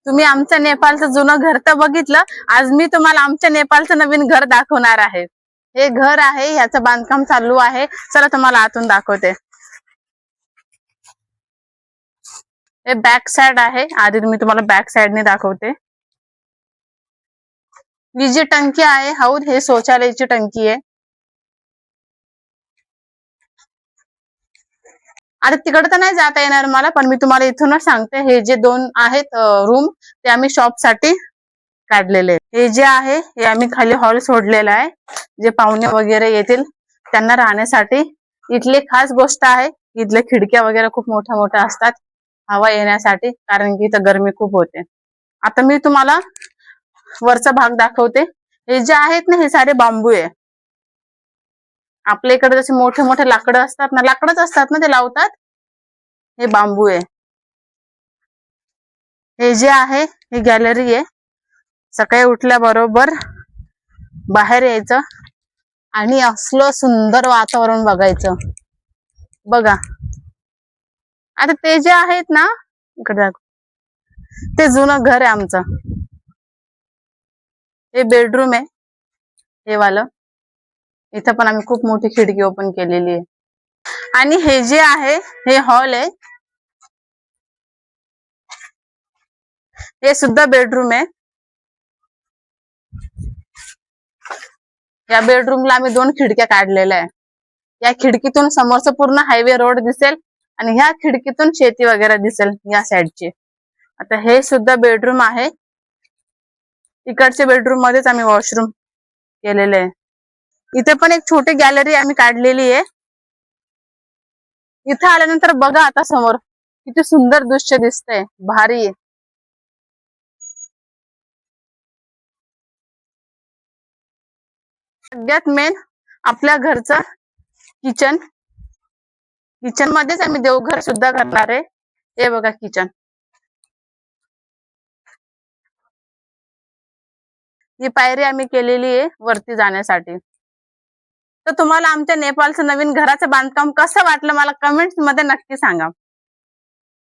तुम्ही आमच्या नेपाळचं जुनं घर तर बघितलं. आज मी तुम्हाला आमच्या नेपाळचं नवीन घर दाखवणार आहे. हे घर आहे, ह्याचं बांधकाम चालू आहे. चला तुम्हाला आतून दाखवते. हे बॅक साइड आहे. आधी मी तुम्हाला बॅक साइडने दाखवते. ही जी टंकी आहे हौद, हे शौचालयाची टंकी आहे. आता तिकडे तर नाही जाता येणार मला, पण मी तुम्हाला इथूनच सांगते. हे जे दोन आहेत रूम, ते आम्ही शॉप साठी काढलेले. हे जे आहे हे आम्ही खाली हॉल सोडलेला आहे. जे पाहुणे वगैरे येतील त्यांना राहण्यासाठी. इथली खास गोष्ट आहे, इथल्या खिडक्या वगैरे खूप मोठ्या मोठ्या असतात हवा येण्यासाठी, कारण की इथं गरमी खूप होते. आता मी तुम्हाला वरचा भाग दाखवते. हे जे आहेत ना, हे सारे बांबू आहे. आपल्या इकडे जसे मोठे मोठे लाकडं असतात ना, लाकडच असतात ना ते लावतात, हे बांबू आहे. हे जे आहे हे गॅलरी आहे. सकाळी उठल्याबरोबर बाहेर यायचं आणि असलं सुंदर वातावरण बघायचं. बघा, आता ते जे आहेत ना, इकडे ते जुनं घर आहे आमचं. हे बेडरूम आहे, हे वालं. इथं पण आम्ही खूप मोठी खिडकी ओपन केलेली आहे. आणि हे जे आहे हे हॉल आहे. हे सुद्धा बेडरूम आहे. या बेडरूमला आम्ही 2 खिडक्या काढलेल्या आहे. या खिडकीतून समोरचं पूर्ण हायवे रोड दिसेल आणि ह्या खिडकीतून शेती वगैरे दिसेल या साईडची. आता हे सुद्धा बेडरूम आहे. इकडच्या बेडरूम मध्येच आम्ही वॉशरूम केलेले आहे. इथे पण एक छोटी गॅलरी आम्ही काढलेली आहे. इथे आल्यानंतर बघा आता समोर किती सुंदर दृश्य दिसतंय, भारी आहे. सगळ्यात मेन आपल्या घरचं किचन. किचन मध्येच आम्ही देवघर सुद्धा करणार आहे. हे बघा किचन. ही पायरी आम्ही केलेली आहे वरती जाण्यासाठी. तर तुम्हाला आमच्या नेपाळचं नवीन घराचं बांधकाम कसं वाटलं मला कमेंट्स मध्ये नक्की सांगा.